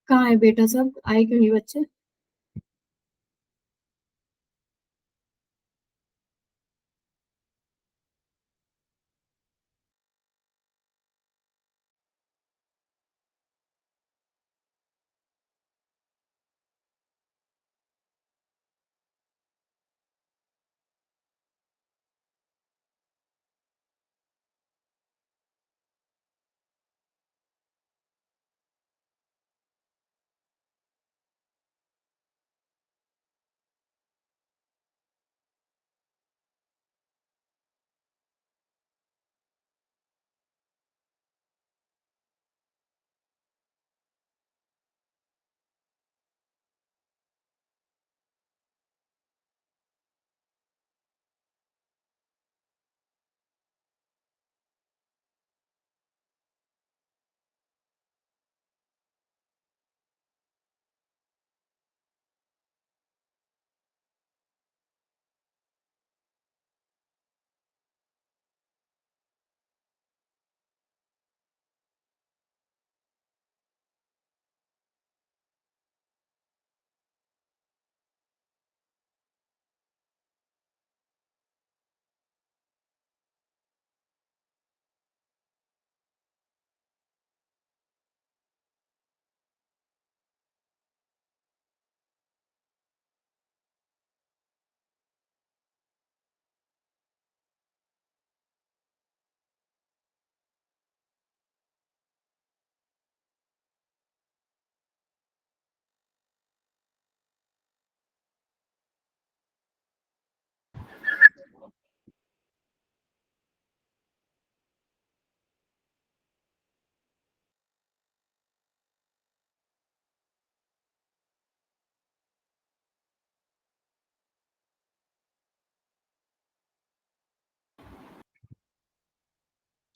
कहाँ है बेटा? सब आए क्यों नहीं बच्चे?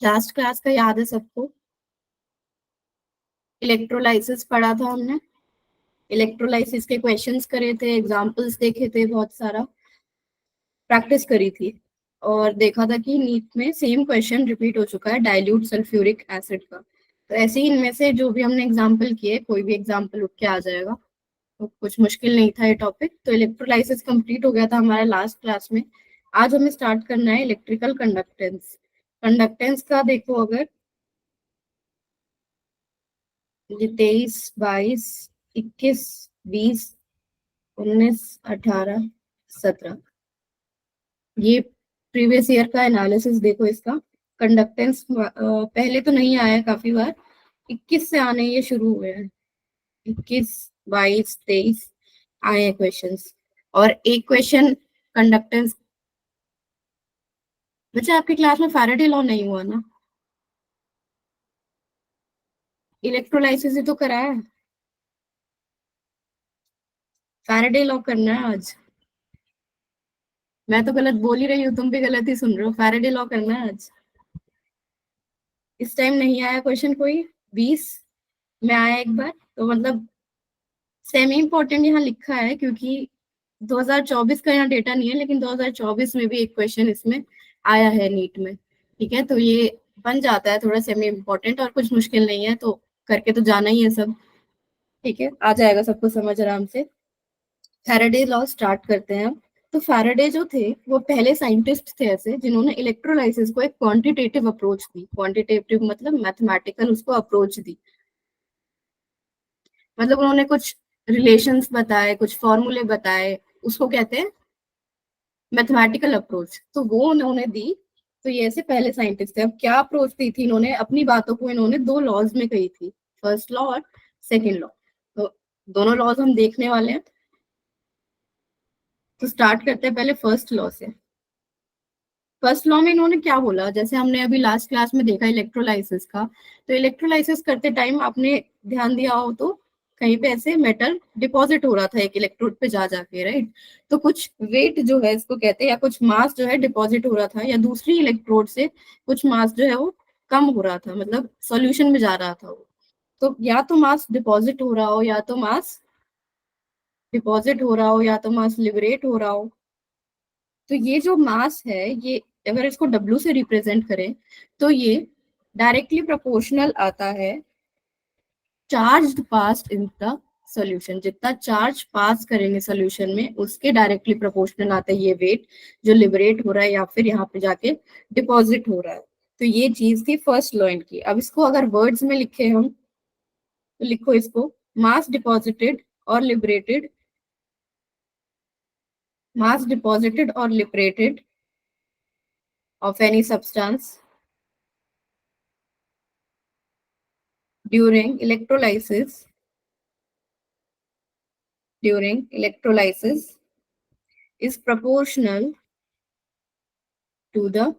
लास्ट क्लास का याद है सबको? इलेक्ट्रोलाइसिस पढ़ा था हमने। इलेक्ट्रोलाइसिस के क्वेश्चंस करे थे, एग्जांपल्स देखे थे, बहुत सारा प्रैक्टिस करी थी। और देखा था कि नीट में सेम क्वेश्चन रिपीट हो चुका है डाइल्यूट सल्फ्यूरिक एसिड का। तो ऐसे ही इनमें से जो भी हमने एग्जांपल किए, कोई भी एग्जांपल उठ के आ जाएगा। तो कुछ मुश्किल नहीं था ये टॉपिक। तो इलेक्ट्रोलाइसिस कंप्लीट हो गया था हमारा लास्ट क्लास में। आज हमें स्टार्ट करना है इलेक्ट्रिकल कंडक्टेंस। कंडक्टेंस का देखो, अगर ये 23, 22, 21, 22, 23, 24, 25, 26, 27, 28, 29, 30, ये प्रीवियस ईयर का एनालिसिस देखो इसका। कंडक्टेंस पहले तो नहीं आया, काफी बार 21 से आने ये शुरू हुए हैं। 21, 22, 23 आए हैं क्वेश्चंस। और एक क्वेश्चन कंडक्टेंस। बच्चा, आपकी क्लास में फैराडे लॉ नहीं हुआ ना? इलेक्ट्रोलाइसिस ही तो कराया है। फैराडे लॉ करना है आज। मैं तो गलत बोल ही रही हूँ, तुम भी गलत ही सुन रहे हो। फैराडे लॉ करना है आज। इस टाइम नहीं आया क्वेश्चन कोई? 20 में आया एक बार तो मतलब सेमी इंपॉर्टेंट यहाँ लिखा है, क्योंकि 2024 का यहाँ डेटा नहीं है, लेकिन 2024 में भी एक क्वेश्चन इसमें आया है नीट में। ठीक है, तो ये बन जाता है थोड़ा सेमी इंपॉर्टेंट, और कुछ मुश्किल नहीं है, तो करके तो जाना ही है सब। ठीक है, आ जाएगा सबको समझ आराम से। फैराडे लॉ स्टार्ट करते हैं हम। तो फैराडे जो थे वो पहले साइंटिस्ट थे ऐसे जिन्होंने इलेक्ट्रोलाइसिस को एक क्वांटिटेटिव अप्रोच दी। क्वांटिटेटिव मतलब मैथमेटिकल उसको अप्रोच दी। मतलब उन्होंने कुछ रिलेशंस बताए, कुछ फॉर्मूले बताए, उसको कहते हैं मैथमेटिकल अप्रोच। तो वो उन्होंने दी। तो ये ऐसे पहले साइंटिस्ट थे। अब क्या अप्रोच दी थी इन्होंने? अपनी बातों को इन्होंने दो लॉज में कही थी, फर्स्ट लॉ और सेकेंड लॉ। तो दोनों लॉज हम देखने वाले हैं। तो स्टार्ट करते हैं पहले फर्स्ट लॉ से। फर्स्ट लॉ में इन्होंने क्या बोला, जैसे हमने अभी लास्ट क्लास में देखा इलेक्ट्रोलाइसिस का। तो इलेक्ट्रोलाइसिस करते टाइम आपने ध्यान दिया हो तो कहीं पे ऐसे मेटल डिपॉजिट हो रहा था एक इलेक्ट्रोड पे जा जाके, राइट? तो कुछ वेट जो है इसको कहते हैं, या कुछ मास जो है डिपॉजिट हो रहा था, या दूसरी इलेक्ट्रोड से कुछ मास जो है वो कम हो रहा था, मतलब सॉल्यूशन में जा रहा था वो। तो या तो मास डिपॉजिट हो रहा हो, या तो मास डिपॉजिट हो रहा हो, या तो मास लिबरेट हो रहा हो। तो ये जो मास है, ये अगर इसको डब्ल्यू से रिप्रेजेंट करें तो ये डायरेक्टली प्रोपोर्शनल आता है charge pass in the solution, जितना चार्ज पास करेंगे सोल्यूशन में उसके डायरेक्टली प्रोपोर्शनल आता है ये वेट जो लिबरेट हो रहा है या फिर यहाँ पे जाके डिपॉजिट हो रहा है। तो ये चीज थी फर्स्ट लॉ की। अब इसको अगर वर्ड्स में लिखे हम तो लिखो इसको, मास डिपॉजिटेड और liberated, mass deposited or liberated of any substance during electrolysis is proportional to the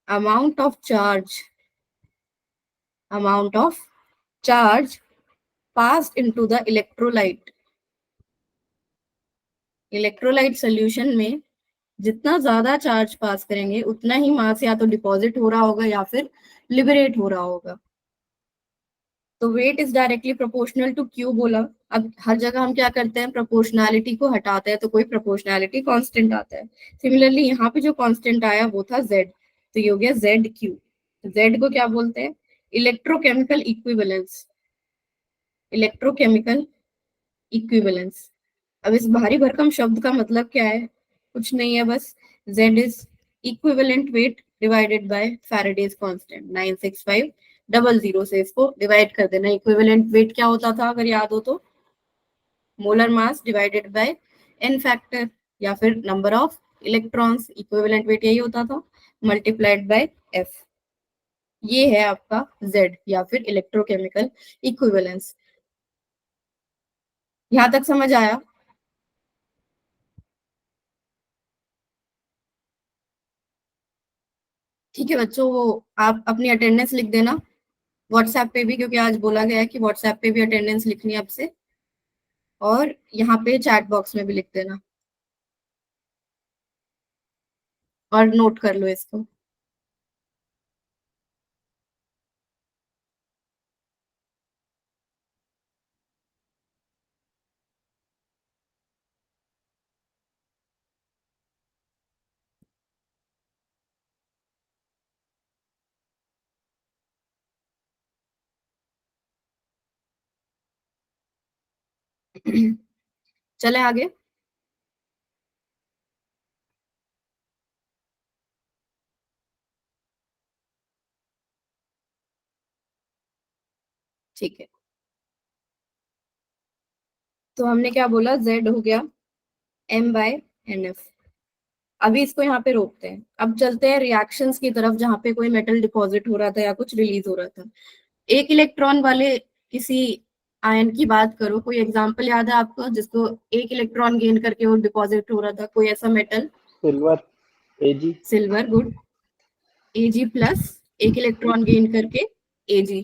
amount of charge passed into the electrolyte solution में जितना ज्यादा चार्ज पास करेंगे उतना ही मास या तो डिपॉजिट हो रहा होगा या फिर लिबरेट हो रहा होगा। तो weight is directly proportional to Q बोला। अब हर जगह हम क्या करते हैं, प्रोपोर्शनैलिटी को हटाते हैं तो कोई प्रोपोर्शनैलिटी कांस्टेंट आता है। सिमिलरली यहाँ पे जो कांस्टेंट आया वो था जेड, तो ये हो गया जेड क्यू। जेड को क्या बोलते हैं, इलेक्ट्रोकेमिकल इक्विवेलेंस, इलेक्ट्रोकेमिकल इक्विवेलेंस। अब इस भारी भरकम शब्द का मतलब क्या है, कुछ नहीं है, बस Z is equivalent weight divided by Faraday's constant. 96500 से इसको डिवाइड कर देना। इक्विवेलेंट वेट क्या होता था अगर याद हो तो, molar mass divided by n factor या फिर number of electrons, equivalent weight यही होता था, मल्टीप्लाइड बाय f। ये है आपका Z या फिर इलेक्ट्रोकेमिकल इक्विवेलेंस। यहां तक समझ आया? ठीक है बच्चों, वो आप अपनी अटेंडेंस लिख देना व्हाट्सएप पे भी, क्योंकि आज बोला गया है कि व्हाट्सएप पे भी अटेंडेंस लिखनी है आपसे, और यहाँ पे चैट बॉक्स में भी लिख देना और नोट कर लो इसको। चले आगे। ठीक है, तो हमने क्या बोला, Z हो गया M/NF। अभी इसको यहाँ पे रोकते हैं, अब चलते हैं रिएक्शंस की तरफ जहाँ पे कोई मेटल डिपॉजिट हो रहा था या कुछ रिलीज हो रहा था। एक इलेक्ट्रॉन वाले किसी आयन की बात करो, कोई एग्जांपल याद है आपको जिसको एक इलेक्ट्रॉन गेन करके वो डिपॉजिट हो रहा था, कोई ऐसा metal? Silver, Ag। Silver, good, Ag plus एक इलेक्ट्रॉन गेन करके Ag।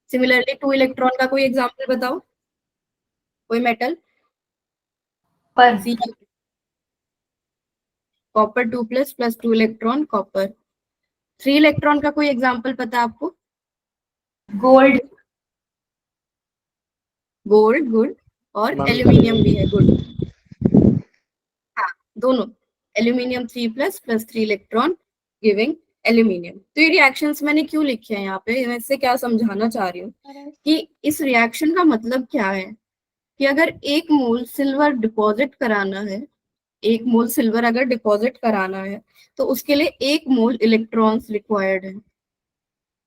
सिमिलरली 2 इलेक्ट्रॉन का कोई एग्जांपल बताओ, कोई मेटल? पर copper 2 plus plus 2 electron copper. 3 electron का कोई एग्जांपल पता है आपको? गोल्ड, गोल्ड, गुड, और एल्यूमिनियम भी है, गुड। हाँ, दोनों, aluminium 3 plus plus 3 electron giving aluminium. तो ये रिएक्शंस मैंने क्यों लिखे हैं यहाँ पे, मैं इससे क्या समझाना चाह रही हूँ कि इस रिएक्शन का मतलब क्या है कि अगर एक मोल सिल्वर डिपॉजिट कराना है, एक मोल सिल्वर अगर डिपॉजिट कराना है तो उसके लिए एक मोल इलेक्ट्रॉन्स रिक्वायर्ड है।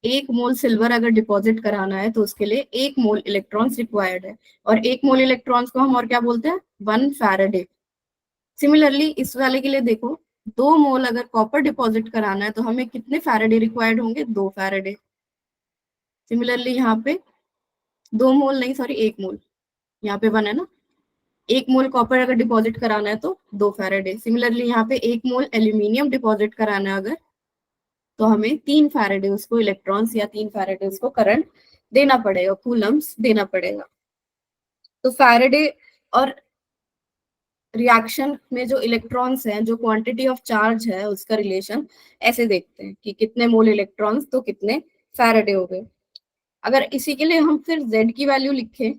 एक मोल सिल्वर अगर डिपॉजिट कराना है तो उसके लिए एक मोल इलेक्ट्रॉन्स रिक्वायर्ड है, और एक मोल इलेक्ट्रॉन्स को हम और क्या बोलते हैं, 1 फैराडे। सिमिलरली इस वाले के लिए देखो, 2 मोल अगर कॉपर डिपॉजिट कराना है तो हमें कितने फैराडे रिक्वायर्ड होंगे, 2 फैराडे। सिमिलरली यहाँ पे 2 मोल नहीं, सॉरी 1 मोल, यहाँ पे 1 है ना, 1 मोल कॉपर अगर डिपॉजिट कराना है तो 2 फैराडे। सिमिलरली यहाँ पे 1 मोल एल्यूमिनियम डिपॉजिट कराना है अगर, तो हमें 3 फैराडे उसको इलेक्ट्रॉन्स या 3 फैराडे उसको करंट देना पड़ेगा, कूलम्स देना पड़ेगा। तो फैराडे और रिएक्शन में जो इलेक्ट्रॉन्स हैं, जो क्वांटिटी ऑफ चार्ज है, उसका रिलेशन ऐसे देखते हैं कि कितने मोल इलेक्ट्रॉन्स तो कितने फैराडे हो गए। अगर इसी के लिए हम फिर Z की वैल्यू लिखें,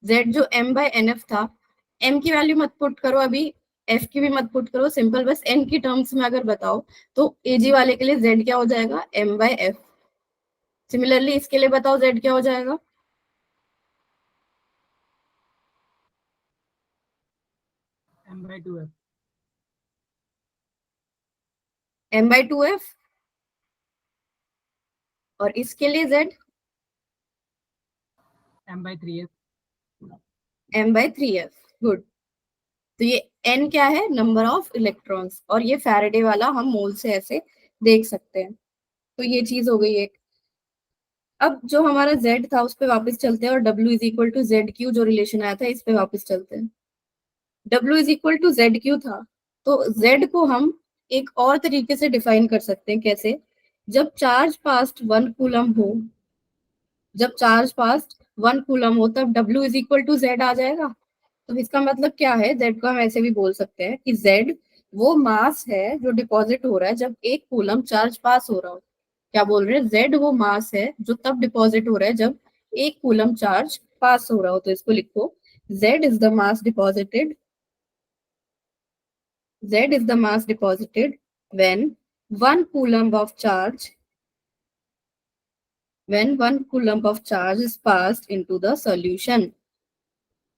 Z जो M/NF था, M की वैल्यू मत पुट करो अभी, F की भी मत पुट करो, सिंपल बस N की टर्म्स में अगर बताओ तो Ag वाले के लिए Z क्या हो जाएगा, M/F। सिमिलरली इसके लिए बताओ Z क्या हो जाएगा? M/2F। M/2F। और इसके लिए Z M/3F। M/3F। गुड। तो ये N क्या है? नंबर ऑफ इलेक्ट्रॉन्स, और ये फैराडे वाला हम मोल से ऐसे देख सकते हैं। तो ये चीज हो गई एक। अब जो हमारा Z था उस पे वापस चलते हैं, और W is equal to ZQ जो रिलेशन आया था इस पे वापस चलते हैं। W is equal to ZQ था, तो Z को हम एक और तरीके से डिफाइन कर सकते हैं। कैसे? जब चार्ज पास्ट 1 कूलम हो, जब चार्ज पास्ट 1 कूलम हो, तब W is equal to Z आ जाएगा। तो इसका मतलब क्या है? Z को हम ऐसे भी बोल सकते हैं कि Z वो मास है जो डिपॉजिट हो रहा है जब 1 कूलम चार्ज पास हो रहा हो। क्या बोल रहे हैं? Z वो मास है जो तब डिपॉजिट हो रहा है जब 1 कूलम चार्ज पास हो रहा हो। तो इसको लिखो, Z is the mass deposited, Z is the mass deposited when 1 coulomb of charge, when 1 coulomb of charge is passed into the solution।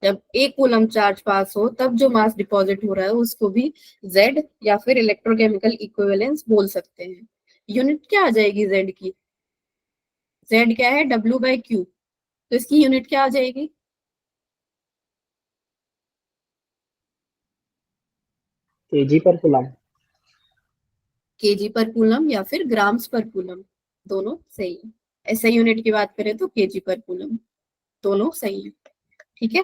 जब 1 कूलम चार्ज पास हो तब जो मास डिपॉजिट हो रहा है उसको भी Z या फिर इलेक्ट्रोकेमिकल इक्विवेलेंस बोल सकते हैं। यूनिट क्या आ जाएगी Z की? Z क्या है? W/Q। तो इसकी यूनिट क्या आ जाएगी? kg per coulomb। kg पर कूलम या फिर ग्राम्स पर कूलम, दोनों सही है। ऐसे यूनिट की बात करें तो kg पर कूलम, दोनों सही है। ठीक है।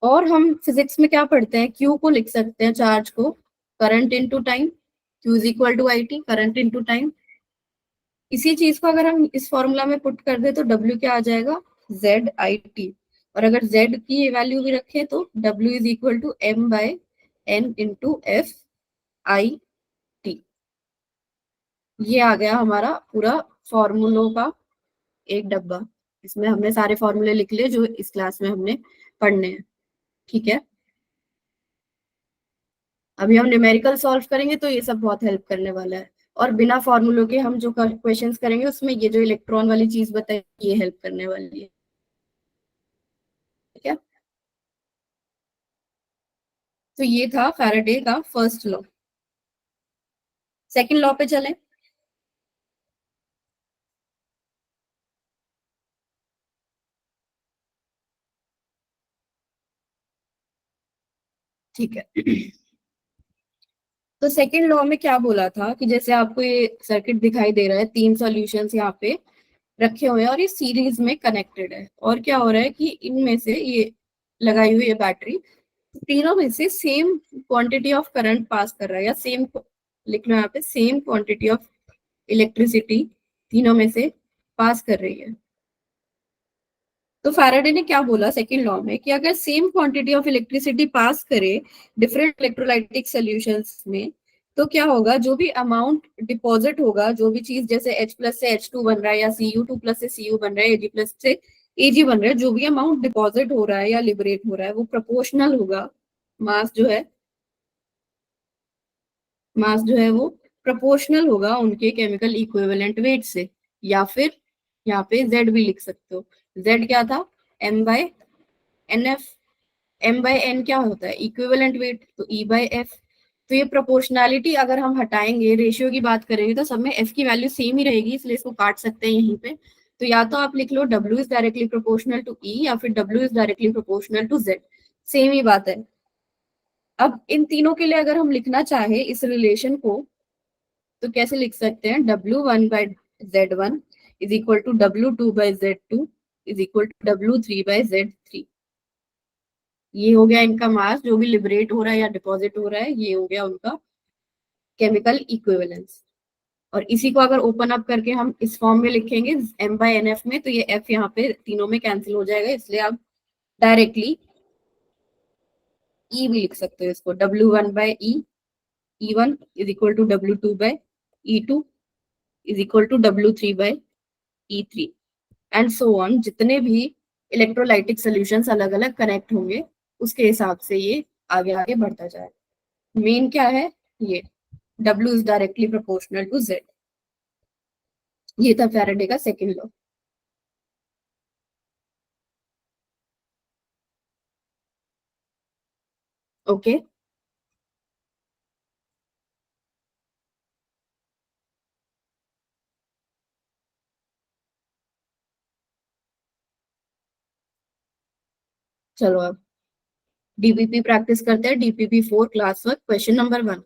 और हम फिजिक्स में क्या पढ़ते हैं? क्यू को लिख सकते हैं, चार्ज को, current into time. Q is equal to I T, current into time. इसी चीज को अगर हम इस फॉर्मूला में पुट कर दे तो डब्ल्यू क्या आ जाएगा? Z/I/T। और अगर Z की वैल्यू भी रखे तो W is equal to M/N into F/I/T। ये आ गया हमारा पूरा फॉर्मूलों का एक डब्बा। इसमें हमने सारे फॉर्मूले लिख लिए जो इस क्लास में हमने पढ़ने हैं। ठीक है। अभी हम न्यूमेरिकल सॉल्व करेंगे तो ये सब बहुत हेल्प करने वाला है। और बिना फॉर्मूलों के हम जो क्वेश्चंस करेंगे उसमें ये जो इलेक्ट्रॉन वाली चीज बताई ये हेल्प करने वाली है। ठीक है। तो ये था फैराडे का फर्स्ट लॉ। सेकंड लॉ पे चलें। ठीक है। तो सेकंड लॉ में क्या बोला था कि जैसे आपको ये सर्किट दिखाई दे रहा है, 3 सॉल्यूशंस यहाँ पे रखे हुए हैं और ये सीरीज में कनेक्टेड है। और क्या हो रहा है कि इनमें से ये लगाई हुई है बैटरी, तीनों में से same quantity of current pass कर रहा है, या सेम, लिख लो यहाँ पे, सेम क्वांटिटी ऑफ इलेक्ट्रिसिटी तीनों में से पास कर रही है। तो फैराडे ने क्या बोला सेकंड लॉ में कि अगर same quantity of electricity pass करे डिफरेंट इलेक्ट्रोलाइटिक सॉल्यूशंस में, तो क्या होगा? जो भी अमाउंट डिपॉजिट होगा, जो भी चीज, जैसे H+ से H2 बन रहा है, या Cu2+ से Cu बन रहा है, Ag+ से Ag बन रहा है, जो भी अमाउंट डिपॉजिट हो रहा है या लिबरेट हो रहा है वो प्रोपोर्शनल होगा, मास जो है, मास जो है वो प्रोपोर्शनल होगा उनके केमिकल इक्विवेलेंट वेट से। या फिर यहाँ पे Z भी लिख सकते हो। Z क्या था? M/NF। M/N क्या होता है? इक्विवेलेंट वेट, तो E/F। तो ये प्रोपोर्शनैलिटी अगर हम हटाएंगे, रेशियो की बात करेंगे, तो सब में F की वैल्यू सेम ही रहेगी, इसलिए इसको काट सकते हैं यहीं पे। तो या तो आप लिख लो W is directly proportional to E, या फिर W is directly proportional to Z। Same ही बात है। अब इन तीनों के लिए अगर हम लिखना चाहे इस रिलेशन को, तो कैसे लिख सकते हैं? W1/Z1 is equal to W2/Z2 is equal to W3/Z3। ये हो गया इनका मास जो भी लिबरेट हो रहा है या डिपॉजिट हो रहा है, ये हो गया उनका केमिकल इक्विवेलेंस। और इसी को अगर ओपन अप करके हम इस फॉर्म में लिखेंगे M/NF में, तो ये F यहाँ पे तीनों में कैंसिल हो जाएगा, इसलिए आप डायरेक्टली E भी लिख सकते हो इसको, W1/E, E1 is equal to W2/E2 is equal to W3/E3, and so on. जितने भी इलेक्ट्रोलाइटिक सॉल्यूशंस अलग अलग कनेक्ट होंगे उसके हिसाब से ये आगे आगे बढ़ता जाए। मेन क्या है? ये W is directly proportional to Z। ये था फैराडे का सेकंड लॉ। ओके, चलो अब डीपीपी प्रैक्टिस करते हैं। DPP 4 class work, question number 1।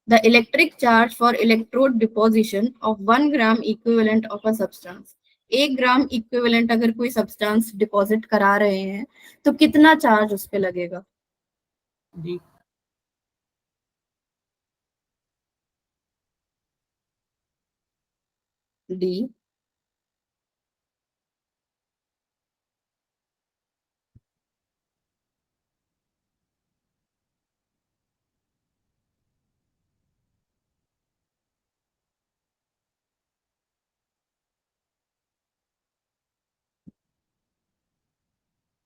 The electric charge for electrode deposition of 1 gram equivalent of a substance. 1 gram equivalent अगर कोई substance deposit करा रहे हैं तो कितना चार्ज उस पे लगेगा? डी। डी।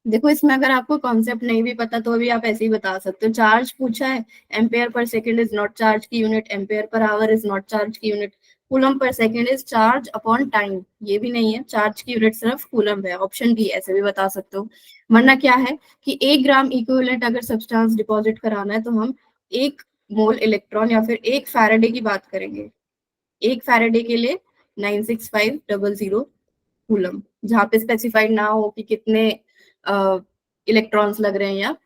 देखो, इसमें अगर आपको कॉन्सेप्ट नहीं भी पता तो अभी आप ऐसे ही बता सकते हो। चार्ज पूछा है, ampere per second is not charge की unit, ampere per hour is not charge की unit, coulomb per second is charge upon time, ये भी नहीं है, चार्ज की यूनिट सिर्फ कूलम है। ऑप्शन बी, ऐसे भी बता सकते हो। वरना क्या है कि 1 ग्राम इक्विवेलेंट अगर सब्सटेंस डिपॉजिट कराना है तो हम 1 मोल इलेक्ट्रॉन या फिर 1 फैराडे की बात करेंगे। 1 फैराडे के लिए 96500 कूलम, जहाँ पे स्पेसिफाइड ना हो कि कितने इलेक्ट्रॉन्स लग रहे हैं, या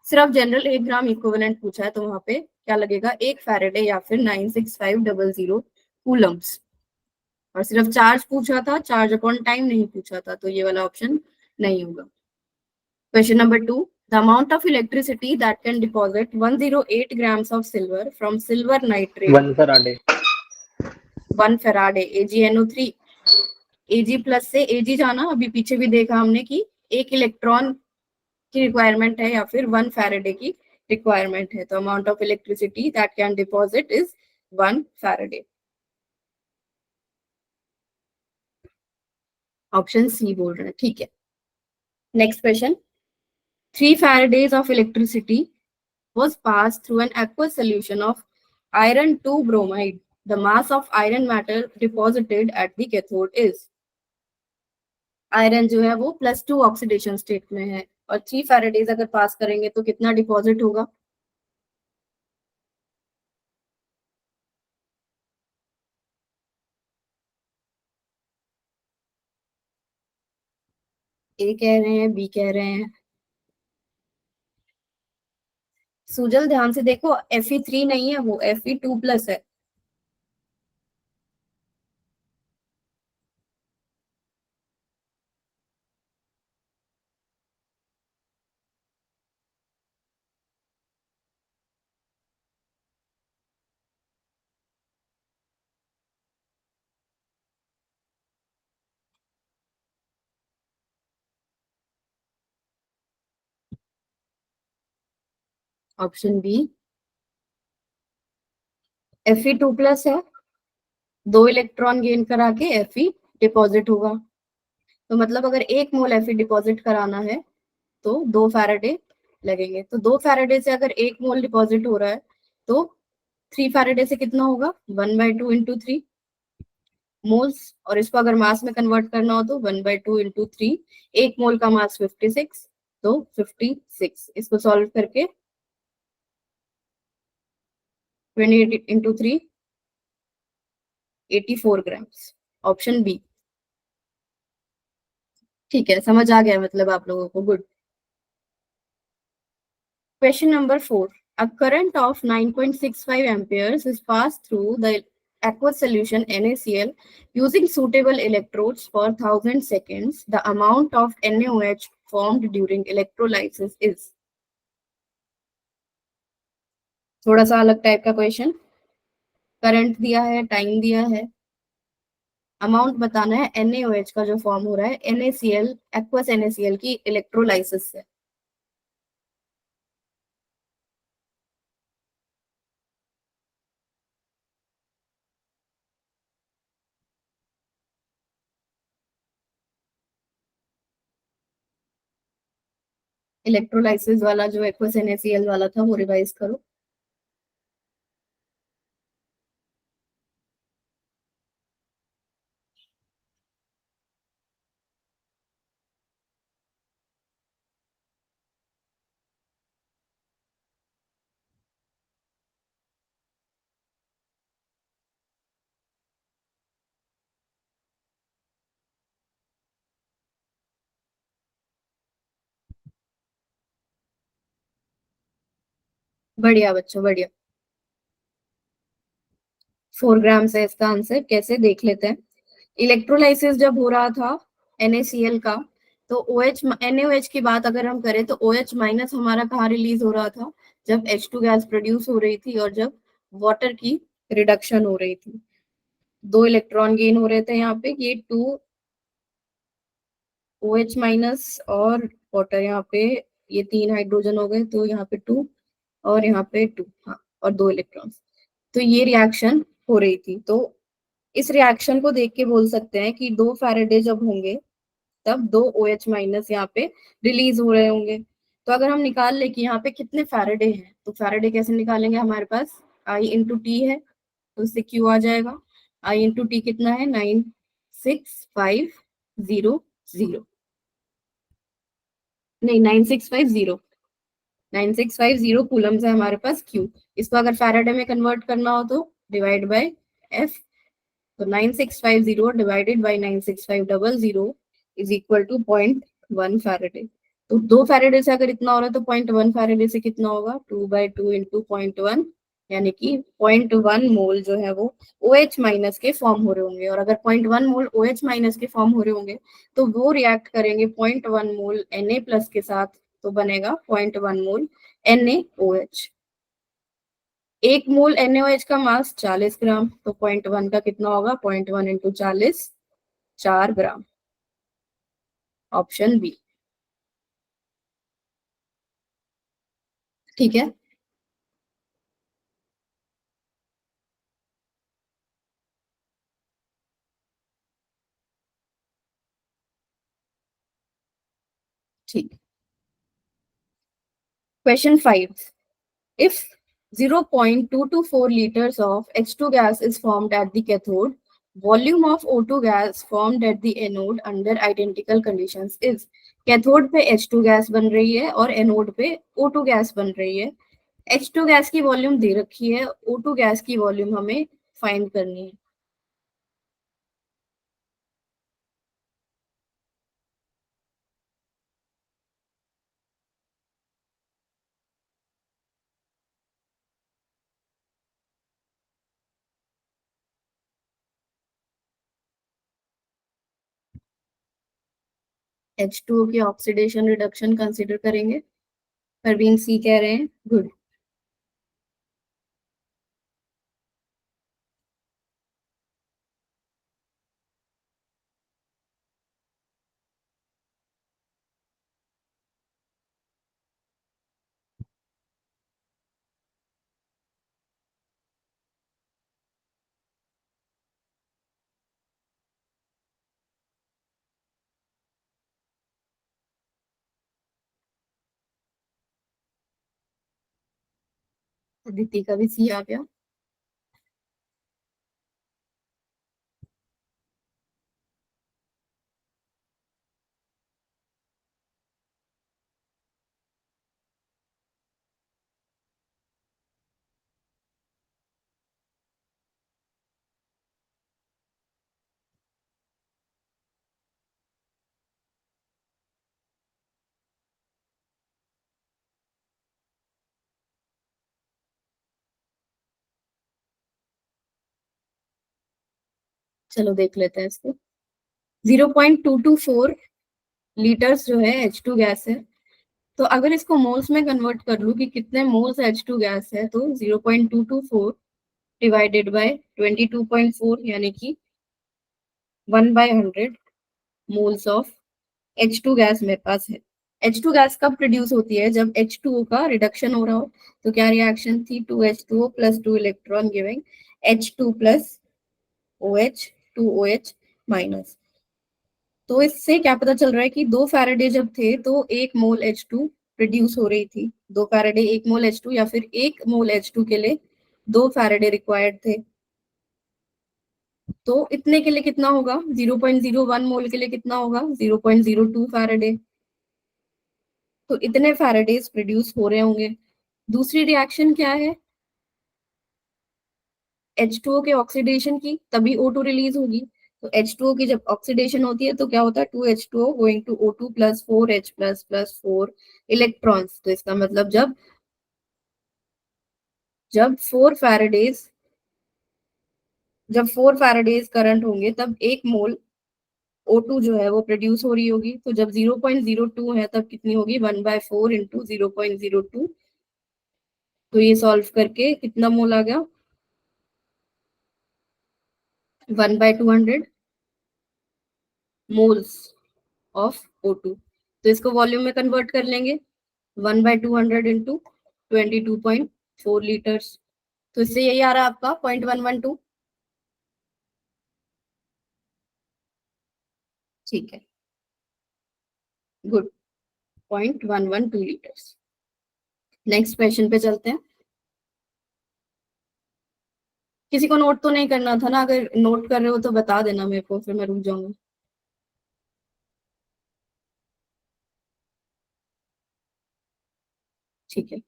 सिर्फ जनरल 1 ग्राम इक्विवेलेंट पूछा है तो वहां पे क्या लगेगा, 1 फैराडे या फिर 96500 कूलम्स। और सिर्फ चार्ज पूछा था, चार्ज अपॉन टाइम नहीं पूछा था, तो ये वाला ऑप्शन नहीं होगा। Question number 2। The amount of electricity that can deposit 108 grams of silver from silver nitrate, 1 Faraday. 1 Faraday, AgNO3। Ag plus से Ag जाना, अभी पीछे भी देखा हमने कि 1 इलेक्ट्रॉन की रिक्वायरमेंट है या फिर 1 फैराडे की रिक्वायरमेंट है, तो amount of electricity that can deposit is 1 faraday. Option C बोल रहे हैं, ठीक है। Next question. 3 Faradays of electricity was passed through an aqueous solution of iron 2 bromide. The mass of iron matter deposited at the cathode is। Iron जो है वो +2 oxidation state में है, और 3 फैराडेज अगर पास करेंगे तो कितना डिपॉजिट होगा? ए कह रहे हैं, बी कह रहे हैं। सुजल ध्यान से देखो, Fe3 नहीं है, वो Fe2+ है। ऑप्शन बी, Fe2+ है, 2 इलेक्ट्रॉन गेन करा के Fe डिपॉजिट होगा। तो मतलब अगर 1 मोल Fe डिपॉजिट कराना है तो 2 फैराडे लगेंगे। तो 2 फैराडे से अगर 1 मोल डिपॉजिट हो रहा है तो 3 फैराडे से कितना होगा, 1/2 × 3 मोल्स। और इसको अगर मास में कन्वर्ट करना हो तो 1/2 × 3। 1 मोल का मास 56, तो 56। इसको सॉल्व करके 28 × 3, 84 ग्राम्स। Option B. ठीक है, समझ आ गया मतलब आप लोगों को, good. Question number 4. A current of 9.65 amperes is passed through the aqueous solution NaCl using suitable electrodes for 1000 seconds. The amount of NaOH formed during electrolysis is। थोड़ा सा अलग टाइप का क्वेश्चन। करंट दिया है, टाइम दिया है, amount बताना है NaOH का जो फॉर्म हो रहा है NaCl, एक्वस NaCl की इलेक्ट्रोलाइसिस से। इलेक्ट्रोलाइसिस वाला जो एक्वस NaCl वाला था वो रिवाइज करो। बढ़िया बच्चों, बढ़िया। 4 ग्राम से इसका आंसर, कैसे देख लेते हैं। इलेक्ट्रोलाइसिस जब हो रहा था NaCl का, तो OH NaOH की बात अगर हम करें तो OH माइनस हमारा कहाँ रिलीज हो रहा था, जब H2 गैस प्रोड्यूस हो रही थी और जब वाटर की रिडक्शन हो रही थी। 2 इलेक्ट्रॉन गेन हो रहे थे यहाँ पे, ये 2 OH माइनस और वाटर यहाँ पे, ये 3 हाइड्रोजन हो गए, तो यहाँ पे 2 और यहाँ पे 2, हाँ, और 2 इलेक्ट्रॉन्स। तो ये रिएक्शन हो रही थी। तो इस रिएक्शन को देख के बोल सकते हैं कि 2 फैराडे जब होंगे तब 2 OH माइनस यहाँ पे रिलीज हो रहे होंगे। तो अगर हम निकाल ले कि यहाँ पे कितने फैराडे हैं, तो फैराडे कैसे निकालेंगे, हमारे पास I इंटू टी है, तो इससे Q आ जाएगा। I इंटू टी कितना है, 96500, नहीं 9650, 9650 कूलम्स है हमारे पास Q। इसको अगर फैराडे में कन्वर्ट करना हो तो डिवाइड बाय F, तो 9650 divided by 96500 is equal to 0.1 faraday. तो 2 फैराडे से अगर इतना हो रहा है तो 0.1 फैराडे से कितना होगा, 2/2 इंटू 0.1, यानी कि 0.1 मोल जो है वो OH माइनस के फॉर्म हो रहे होंगे। और अगर 0.1 मोल OH माइनस के फॉर्म हो रहे होंगे तो वो रिएक्ट करेंगे 0.1 मोल Na प्लस के साथ, तो बनेगा 0.1 मोल NaOH। 1 मोल NaOH का मास 40 ग्राम, तो 0.1 का कितना होगा, 0.1 इंटू 40, 4 ग्राम। Option B. ठीक है, ठीक। Question 5, if 0.224 liters of H2 gas is formed at the cathode, volume of O2 gas formed at the anode under identical conditions is। Cathode पे H2 गैस बन रही है और एनोड पे O2 गैस बन रही है। H2 गैस की वॉल्यूम दे रखी है, O2 गैस की वॉल्यूम हमें फाइंड करनी है। H2O की ऑक्सीडेशन रिडक्शन कंसिडर करेंगे। परवीन सी कह रहे हैं, गुड। अदिति का भी सी आ गया। चलो देख लेते हैं इसको। 0.224 लीटर्स जो है H2 गैस है, तो अगर इसको मोल्स में कन्वर्ट कर लूं कि कितने मोल्स H2 गैस है, तो 0.224 डिवाइडेड बाय 22.4, यानी कि 1/100 मोल्स ऑफ H2 गैस मेरे पास है। H2 गैस कब प्रोड्यूस होती है, जब H2O का रिडक्शन हो रहा हो। तो क्या रिएक्शन थी, 2H2O plus 2 electron giving H2 plus OH 2OH minus. तो इससे क्या पता चल रहा है कि 2 फैराडे जब थे तो 1 मोल H2 प्रोड्यूस हो रही थी। 2 फैराडे 1 मोल H2, या फिर 1 मोल H2 के लिए 2 फैराडे रिक्वायर्ड थे। तो इतने के लिए कितना होगा, 0.01 मोल के लिए कितना होगा, 0.02 फैराडे। तो इतने फैराडेज प्रोड्यूस हो रहे होंगे। दूसरी रिएक्शन क्या है, H2O के ऑक्सीडेशन की, तभी O2 रिलीज होगी। तो H2O की जब ऑक्सीडेशन होती है तो क्या होता है, 2H2O going to O2 plus 4H plus plus 4 electrons. तो इसका मतलब जब जब 4 फैराडेज करंट होंगे तब 1 मोल O2 जो है वो प्रोड्यूस हो रही होगी। तो जब 0.02 है तब कितनी होगी, 1/4 इंटू 0.02। तो ये सॉल्व करके कितना मोल आ गया, 1/200 मोल्स ऑफ O2। तो इसको वॉल्यूम में कन्वर्ट कर लेंगे, 1/200 इंटू 22.4 लीटर्स। तो इससे यही आ रहा है आपका 0.112। ठीक है, गुड, 0.112 लीटर्स। नेक्स्ट क्वेश्चन पे चलते हैं। किसी को नोट तो नहीं करना था ना? अगर नोट कर रहे हो तो बता देना मेरे को, फिर मैं रुक जाऊंगी। ठीक है।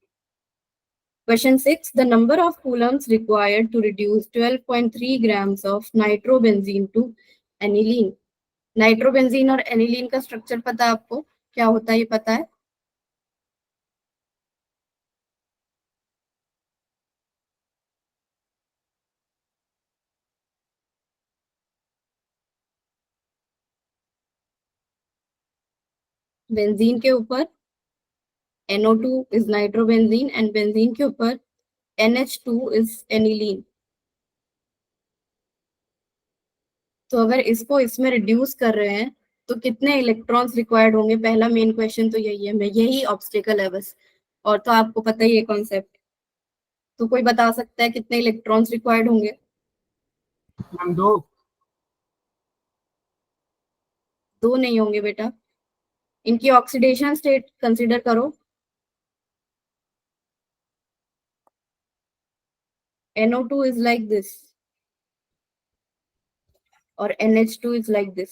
Question 6. The number of coulombs required to reduce 12.3 grams of nitrobenzene to aniline. Nitrobenzene और एनिलीन का स्ट्रक्चर पता है आपको? क्या होता है ये पता है? बेंजीन के ऊपर NO2 is nitrobenzene and benzene के ऊपर NH2 इज एनिलीन। तो अगर इसको इसमें रिड्यूस कर रहे हैं तो कितने इलेक्ट्रॉन्स रिक्वायर्ड होंगे? पहला मेन क्वेश्चन तो यही है, मैं यही ऑब्स्टेकल है बस, और तो आपको पता ही है कॉन्सेप्ट। तो कोई बता सकता है कितने इलेक्ट्रॉन्स रिक्वायर्ड होंगे? मैम 2। 2 नहीं होंगे बेटा, इनकी ऑक्सीडेशन स्टेट कंसीडर करो। NO2 इज लाइक दिस और NH2 इज लाइक दिस।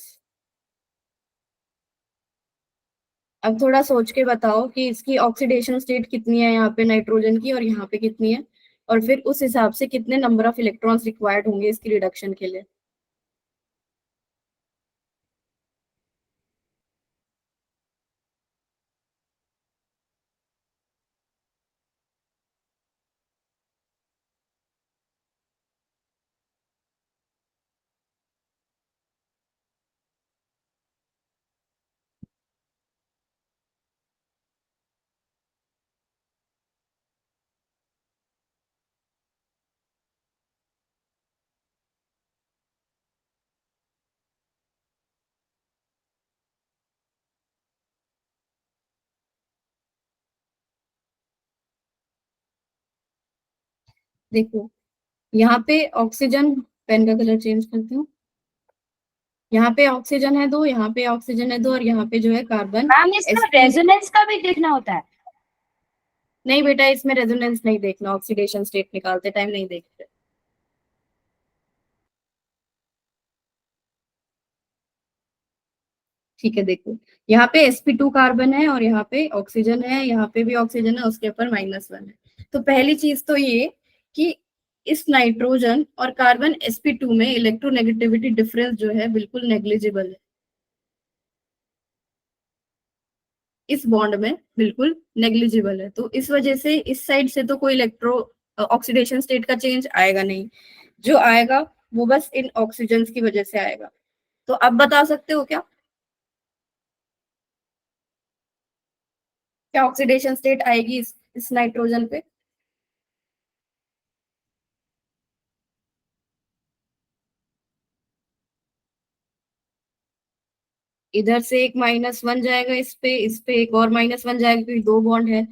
अब थोड़ा सोच के बताओ कि इसकी ऑक्सीडेशन स्टेट कितनी है यहाँ पे नाइट्रोजन की, और यहाँ पे कितनी है, और फिर उस हिसाब से कितने नंबर ऑफ इलेक्ट्रॉन्स रिक्वायर्ड होंगे इसकी रिडक्शन के लिए। देखो यहाँ पे ऑक्सीजन, पेन का कलर चेंज करती हूँ। यहाँ पे ऑक्सीजन है 2, यहाँ पे ऑक्सीजन है 2, और यहाँ पे जो है कार्बन। मैम इसका रेजोनेंस का भी देखना होता है? नहीं बेटा, इसमें रेजोनेंस नहीं देखना, ऑक्सीडेशन स्टेट निकालते टाइम नहीं देखते। ठीक है, देखो यहाँ पे sp2 कार्बन है और यहाँ पे ऑक्सीजन है, यहाँ पे भी ऑक्सीजन है, उसके ऊपर -1 है। तो पहली चीज तो ये कि इस नाइट्रोजन और कार्बन sp2 में इलेक्ट्रोनेगेटिविटी डिफरेंस जो है बिल्कुल नेग्लिजिबल है। इस बॉन्ड में बिल्कुल नेग्लिजिबल है, तो इस वजह से इस साइड से तो कोई इलेक्ट्रो ऑक्सीडेशन स्टेट का चेंज आएगा नहीं। जो आएगा वो बस इन ऑक्सीजन की वजह से आएगा। तो अब बता सकते हो क्या, क्या ऑक्सीडेशन स्टेट आएगी इस नाइट्रोजन पे? इधर से एक -1 जाएगा इस पे एक और -1 जाएगा, क्योंकि 2 बॉन्ड है।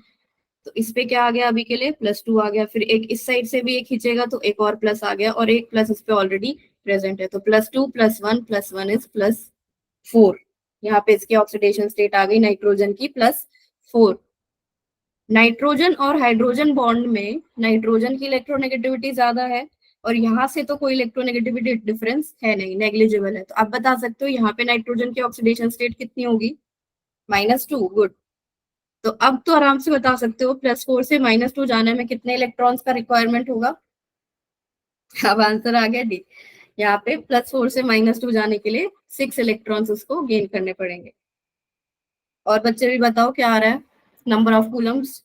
तो इस पे क्या आ गया अभी के लिए, +2 आ गया। फिर एक इस साइड से भी एक खींचेगा तो एक और प्लस आ गया, और एक प्लस इस पे ऑलरेडी प्रेजेंट है। तो +2 +1 इज +4। यहाँ पे इसकी ऑक्सीडेशन स्टेट आ गई नाइट्रोजन की +4। नाइट्रोजन और हाइड्रोजन बॉन्ड में नाइट्रोजन की इलेक्ट्रोनेगेटिविटी ज्यादा है, और यहाँ से तो कोई इलेक्ट्रोनेगेटिविटी डिफरेंस है नहीं, नेग्लिजिबल है। तो आप बता सकते हो यहाँ पे नाइट्रोजन की ऑक्सीडेशन स्टेट कितनी होगी, -2। गुड। तो अब तो आराम से बता सकते हो +4 से -2 जाने में कितने इलेक्ट्रॉन्स का रिक्वायरमेंट होगा। अब आंसर आ गया डी। यहाँ पे +4 से -2 जाने के लिए 6 इलेक्ट्रॉन्स उसको गेन करने पड़ेंगे। और बच्चे भी बताओ क्या आ रहा है, नंबर ऑफ कूलम्स।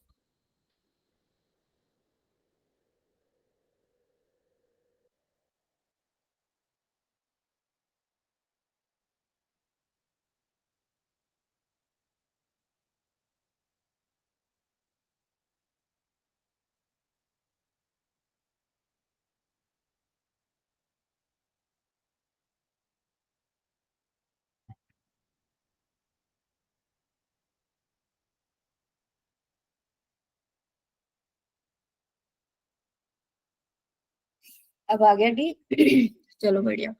अब आ गया डी। चलो बढ़िया।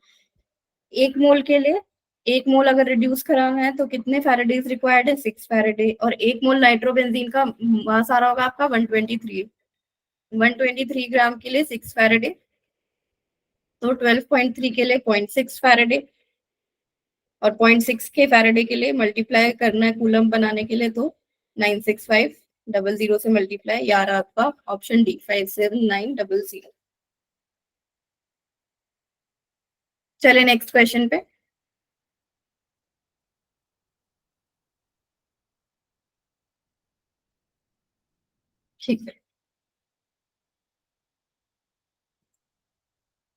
एक मोल के लिए, एक मोल अगर रिड्यूस कराना है तो कितने फैराडेज रिक्वायर्ड है? 6 फैराडे। और एक मोल नाइट्रोबेंजीन का मास आ रहा होगा आपका 123। 123 ग्राम के लिए 6 फैराडे, तो 12.3 के लिए 0.6 फैराडे, और 0.6 के फैराडे के लिए मल्टीप्लाई करना है कूलम बनाने के लिए, तो 96500 से मल्टीप्लाई, यार आपका ऑप्शन डी 57900। चले नेक्स्ट क्वेश्चन पे। ठीक है,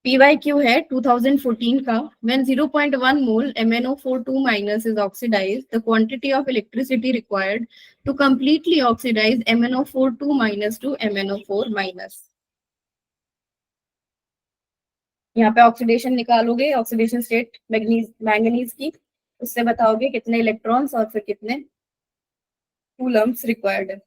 PYQ है 2014 का। When 0.1 mole MnO42 minus is oxidized, the quantity of electricity required to completely oxidize MnO42 minus to MnO4 minus। यहाँ पे ऑक्सीडेशन निकालोगे, ऑक्सीडेशन स्टेट मैंगनीज की, उससे बताओगे कितने इलेक्ट्रॉन्स और फिर कितने कूलम्स रिक्वायर्ड है।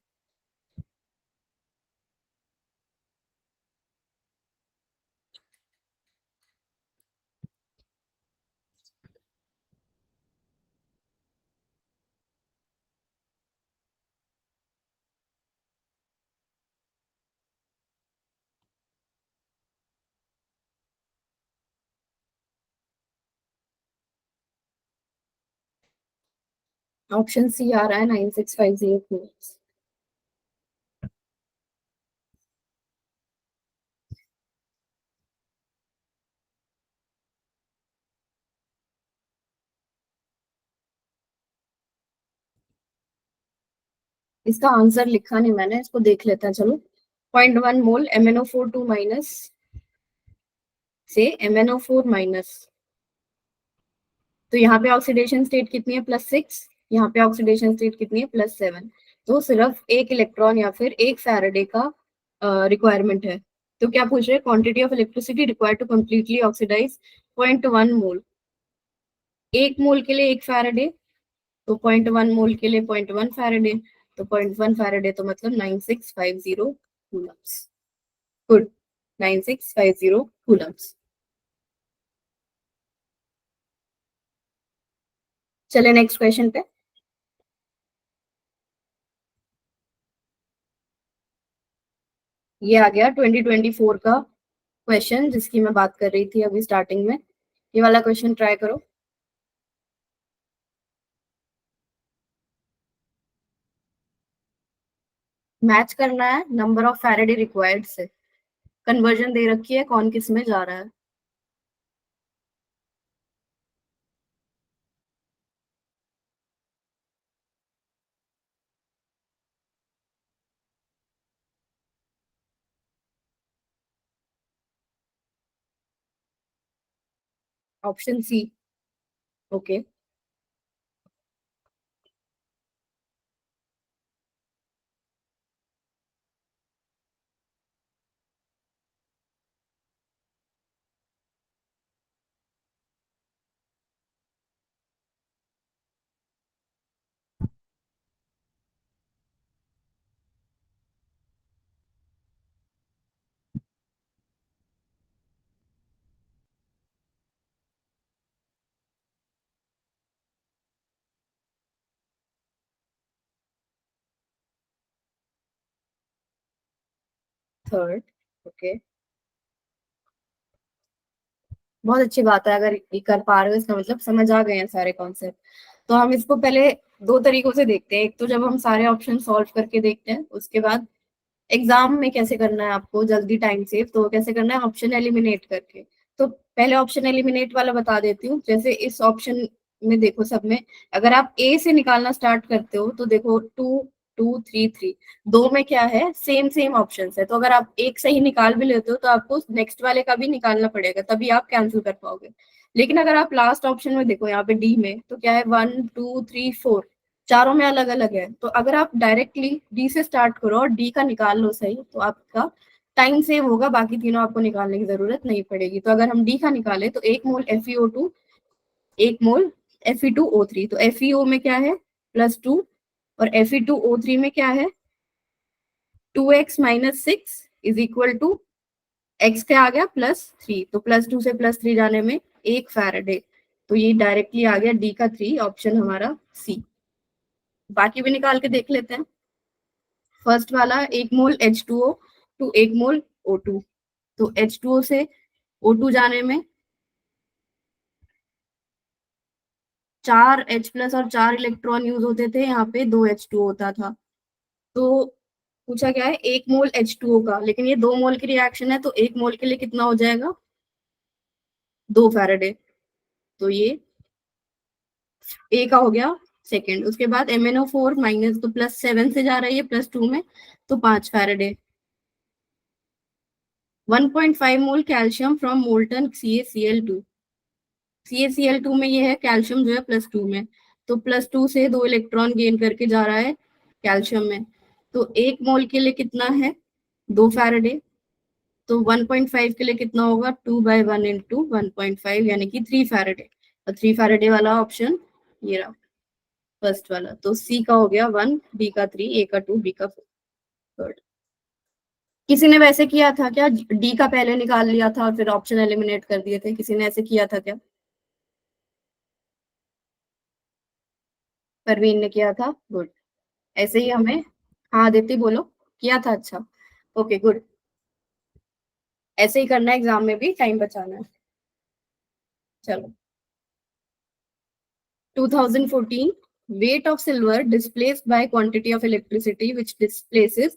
ऑप्शन सी आ रहा है 9650 कूलम्स। इसका आंसर लिखा नहीं मैंने, इसको देख लेते हैं चलो। 0.1 मोल MnO42 माइनस से MnO4 माइनस, तो यहाँ पे ऑक्सीडेशन स्टेट कितनी है? +6। यहाँ पे ऑक्सीडेशन स्टेट कितनी है? +7। तो सिर्फ एक इलेक्ट्रॉन या फिर एक फैराडे का रिक्वायरमेंट है। तो क्या पूछ रहे हैं? Quantity of electricity required to completely oxidise 0.1 mole. एक मोल के लिए एक फैराडे, तो 0.1 मोल के लिए 0.1 फैराडे, तो 0.1 फैराडे तो मतलब 9650 कूलम्स। Good, 9650 Coulomb's. चले नेक्स्ट क्वेश्चन पे। ये आ गया 2024 का क्वेश्चन जिसकी मैं बात कर रही थी अभी स्टार्टिंग में। ये वाला क्वेश्चन ट्राई करो। मैच करना है नंबर ऑफ फैराडे रिक्वायर्ड से, कन्वर्जन दे रखी है कौन किस में जा रहा है। Option C. Okay, third. Okay, बहुत अच्छी बात है, अगर ये कर पा रहे हो इसका मतलब समझ आ गए हैं सारे कॉन्सेप्ट। तो हम इसको पहले दो तरीकों से देखते हैं। एक तो जब हम सारे ऑप्शन सॉल्व करके देखते हैं, उसके बाद एग्जाम में कैसे करना है आपको जल्दी टाइम सेव, तो कैसे करना है ऑप्शन एलिमिनेट करके। तो पहले ऑप्शन एलिमिनेट वाला बता देती हूँ। जैसे इस ऑप्शन में देखो, सब में अगर आप ए से निकालना स्टार्ट करते हो तो देखो 2 2 3 3, दो में क्या है? सेम सेम ऑप्शन है। तो अगर आप एक सही निकाल भी लेते हो तो आपको नेक्स्ट वाले का भी निकालना पड़ेगा, तभी आप कैंसिल कर पाओगे। लेकिन अगर आप लास्ट ऑप्शन में देखो, यहाँ पे डी में, तो क्या है? 1 2 3 4, चारों में अलग अलग है। तो अगर आप डायरेक्टली डी से स्टार्ट करो और डी का निकाल लो सही, तो आपका टाइम सेव होगा, बाकी तीनों आपको निकालने की जरूरत नहीं पड़ेगी। तो अगर हम डी का निकाले तो 1 मोल FeO2, 1 मोल Fe2O3, तो FeO में क्या है? +2, और Fe2O3 में क्या है? 2x - 6 = एक्स क्या आ गया +3, तो +2 से +3 जाने में 1 फैराडे, तो ये डायरेक्टली आ गया डी का 3, ऑप्शन हमारा सी। बाकी भी निकाल के देख लेते हैं। फर्स्ट वाला 1 मोल H2O टू 1 मोल O2, तो H2O से O2 जाने में 4 H+ और 4 इलेक्ट्रॉन यूज होते थे, यहाँ पे 2 H2O होता था। तो पूछा गया है 1 मोल H2O का, लेकिन ये 2 मोल की रिएक्शन है, तो 1 मोल के लिए कितना हो जाएगा, 2 फैराडे, तो ये ए का हो गया सेकेंड। उसके बाद MnO4 माइनस, तो +7 से जा रही है +2 में, तो 5 Faraday. 1.5 mole calcium from molten CaCl2, CaCl2 में ये है कैल्शियम जो है +2 में, तो +2 से 2 इलेक्ट्रॉन गेन करके जा रहा है कैल्शियम में, तो 1 मोल के लिए कितना है, 2 फैराडे, तो 1.5 के लिए कितना होगा, 2/1 इंटू 1.5 यानी कि 3 फैराडे, और 3 फैराडे वाला ऑप्शन ये रहा फर्स्ट वाला, तो सी का हो गया 1, बी का 3, ए का 2, बी का 4। किसी ने वैसे किया था क्या, डी का पहले निकाल लिया था और फिर ऑप्शन एलिमिनेट कर दिए थे, किसी ने ऐसे किया था क्या? परवीन ने किया था, गुड। ऐसे ही हमें, हाँ आदित्य बोलो, किया था, अच्छा, ओके गुड। ऐसे ही करना है, एग्जाम में भी टाइम बचाना है। चलो 2014, weight of silver displaced by quantity of electricity which displaces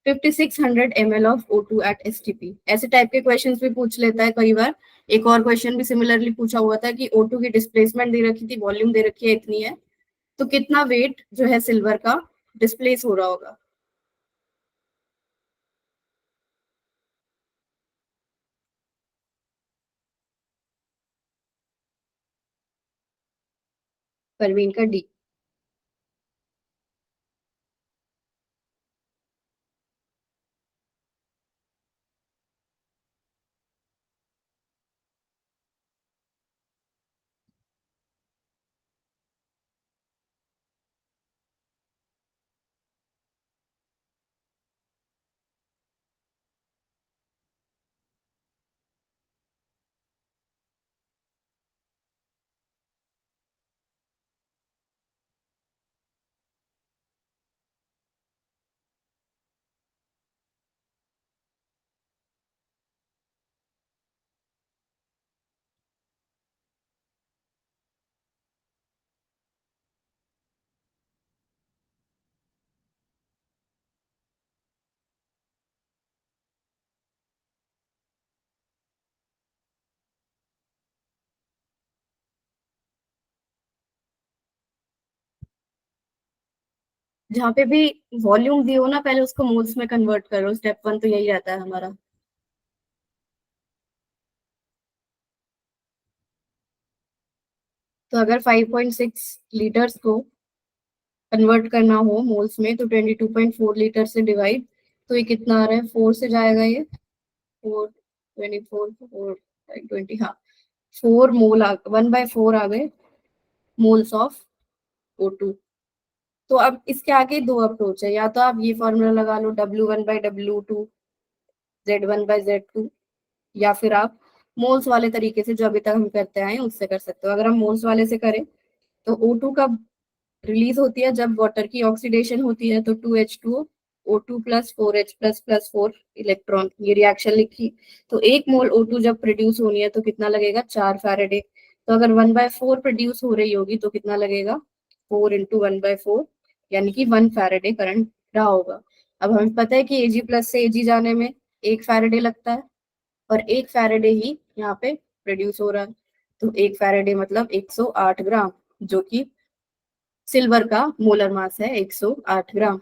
5600 ml of O2 at STP। ऐसे टाइप के क्वेश्चंस भी पूछ लेता है कई बार। एक और क्वेश्चन भी सिमिलरली पूछा हुआ था कि O2 की डिस्प्लेसमेंट दे रखी थी, वॉल्यूम दे रखी है इतनी है, तो कितना वेट जो है सिल्वर का डिस्प्लेस हो रहा होगा। परवीन का डी। जहाँ पे भी वॉल्यूम दी हो ना, पहले उसको मोल्स में कन्वर्ट करो, स्टेप 1 तो यही रहता है हमारा। तो अगर 5.6 लीटर्स को कन्वर्ट करना हो मोल्स में, तो 22.4 लीटर से डिवाइड, तो ये कितना आ रहा है, 4 से जाएगा ये, 4, 24, 4, 20, हाँ 4 मोल 1/4 आ गए मोल्स ऑफ O2। तो अब इसके आगे दो अप्रोच है, या तो आप ये फॉर्मूला लगा लो W1/W2, Z1/Z2, या फिर आप मोल्स वाले तरीके से जो अभी तक हम करते आए हैं उससे कर सकते हो। अगर हम मोल्स वाले से करें तो O2 का रिलीज होती है जब वाटर की ऑक्सीडेशन होती है, तो 2H2O, O2 plus 4H plus plus 4 electron, ये रिएक्शन लिखी, तो 1 मोल O2 जब प्रोड्यूस होनी है तो कितना लगेगा, 4 फैराडे। तो अगर 1/4 प्रोड्यूस हो रही होगी तो कितना लगेगा, 4 इंटू 1/4, यानी कि 1 फैराडे करंट रहा होगा। अब हमें पता है कि Ag+ से Ag जाने में 1 फैराडे लगता है, और 1 फैराडे ही यहाँ पे प्रोड्यूस हो रहा है, तो 1 फैराडे मतलब 108 ग्राम, जो कि सिल्वर का मोलर मास है 108 ग्राम।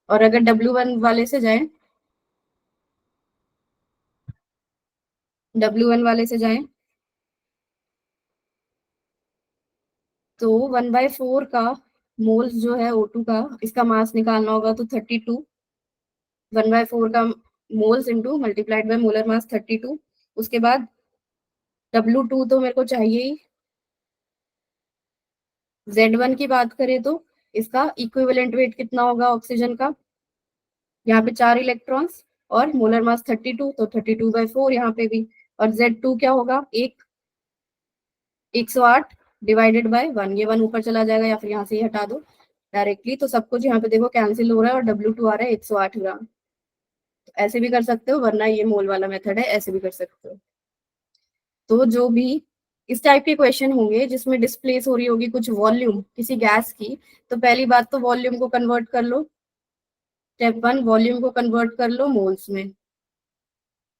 और अगर W1 वाले से जाएं, W1 वाले से जाएं तो 1/4 का मोल्स जो है O2 का, इसका मास निकालना होगा, तो 32, 1/4 का moles into multiplied by molar mass 32। उसके बाद W2 तो मेरे को चाहिए ही, Z1 की बात करें तो इसका इक्विवेलेंट वेट कितना होगा ऑक्सीजन का, यहाँ पे 4 इलेक्ट्रॉन्स, और मोलर मास 32, तो 32/4 यहाँ पे भी। और Z2 क्या होगा, 108 डिवाइडेड बाय 1, ये 1 ऊपर चला जाएगा या फिर यहाँ से ही हटा दो डायरेक्टली, तो सब कुछ यहाँ पे देखो कैंसिल हो रहा है और W2 आ रहा है 108 ग्राम। तो ऐसे भी कर सकते हो, वरना ये मोल वाला मेथड है, ऐसे भी कर सकते हो। तो जो भी इस टाइप के क्वेश्चन होंगे जिसमें डिस्प्लेस हो रही होगी कुछ वॉल्यूम किसी गैस की, तो पहली बात तो वॉल्यूम को कन्वर्ट कर लो। स्टेप 1, वॉल्यूम को कन्वर्ट कर लो मोल्स में।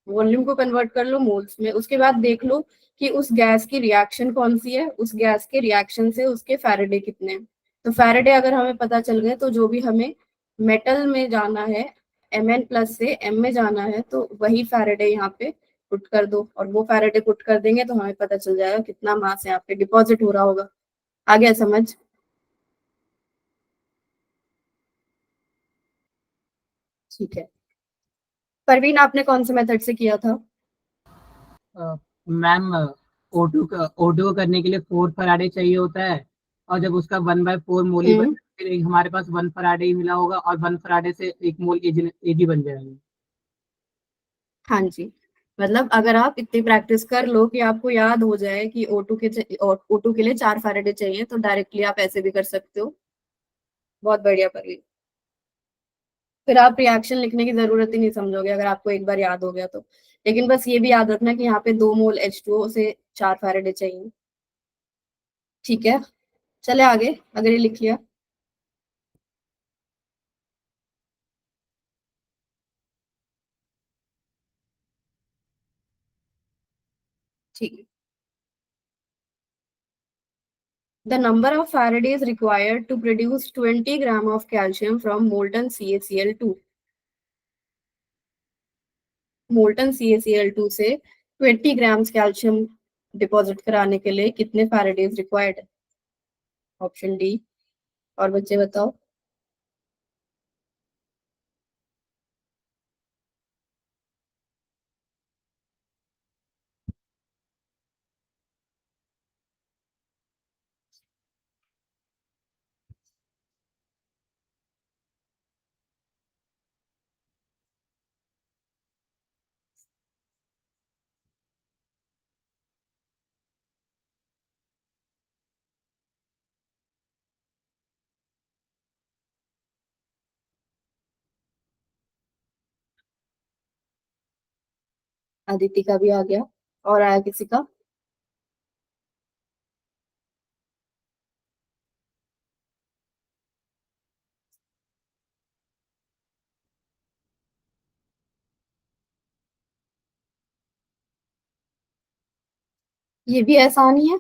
वॉल्यूम को कन्वर्ट कर लो मोल्स में, उसके बाद देख लो कि उस गैस की रिएक्शन कौन सी है, उस गैस के रिएक्शन से उसके फैरेडे कितने हैं। तो फैरेडे अगर हमें पता चल गए, तो जो भी हमें मेटल में जाना है, Mn+ से M में जाना है, तो वही फैरेडे यहाँ पे पुट कर दो, और वो फैरेडे पुट कर देंगे तो हमें पता चल जाएगा कितना मास यहाँ पे डिपॉजिट हो रहा होगा। आ गया समझ? ठीक है। परवीन, आपने कौन से मेथड से किया था? मैम, O2 को करने के लिए 4 फराडे चाहिए होता है, और जब उसका 1/4 मोल ही बन, हम्म। फिर हमारे पास 1 फराडे ही मिला होगा, और 1 फराडे से 1 मोल एजी बन जाएगा। हाँ जी। मतलब अगर आप इतनी प्रैक्टिस कर लो कि आपको याद हो जाए कि O2 के लिए 4 फैरेडे चाहिए, तो डायरेक्टली आप ऐसे भी कर सकते हो। बहुत बढ़िया परवीन। फिर आप रिएक्शन लिखने की जरूरत ही नहीं समझोगे अगर आपको एक बार याद हो गया तो। लेकिन बस ये भी याद रखना कि यहाँ पे 2 मोल H2O से 4 फैरेडे चाहिए। ठीक है, चले आगे, अगर ये लिख लिया। ठीक है। The number of Faradays required to produce 20 gram of calcium from molten CaCl2। Molten CaCl2 से 20 ग्राम्स कैल्शियम डिपॉजिट कराने के लिए कितने फैराडेज रिक्वायर्ड है? Option D. और बच्चे बताओ। अदिति का भी आ गया, और आया किसी का? ये भी आसान ही है।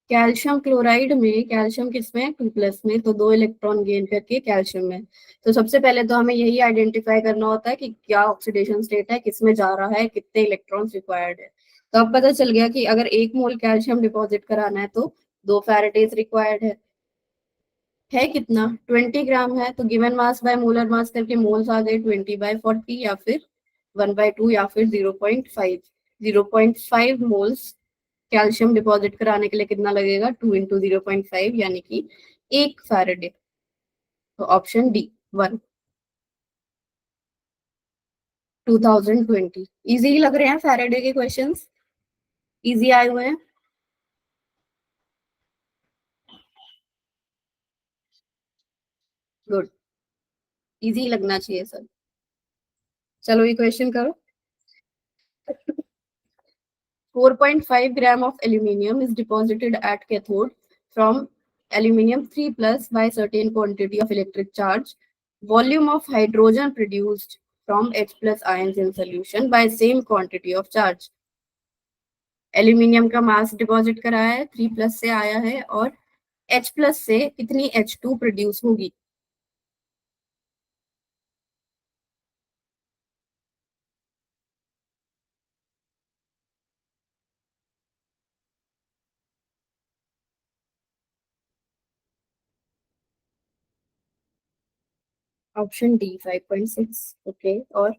कैल्शियम क्लोराइड में कैल्शियम किसमें, 2+ में, तो 2 इलेक्ट्रॉन गेन करके कैल्शियम में। तो सबसे पहले तो हमें यही आइडेंटिफाई करना होता है कि क्या ऑक्सीडेशन स्टेट है, किसमें जा रहा है, कितने इलेक्ट्रॉन्स रिक्वायर्ड है। तो अब पता चल गया कि अगर 1 मोल कैल्शियम डिपॉजिट कराना है तो 2 फैराडेज रिक्वायर्ड है कितना, 20 ग्राम है, तो given mass by molar mass करके मोल्स आ गए 20/40, या फिर 1/2, या फिर 0.5 मोल्स कैल्शियम डिपॉजिट कराने के लिए कितना लगेगा, 2 × 0.5, यानी कि 1 फैराडे। तो ऑप्शन डी 1। 2020। इजी लग रहे हैं फैराडे के क्वेश्चंस? इजी आए हुए हैं? गुड। इजी लगना चाहिए सर। चलो ये क्वेश्चन करो। 4.5 gram of aluminium is deposited at cathode from aluminium 3+ by certain quantity of electric charge. Volume of hydrogen produced from H+ ions in solution by same quantity of charge. Aluminium का मास deposit कराया है, 3+ से आया है, और H+ से कितनी H2 produce होगी? Option D 5.6। ओके, और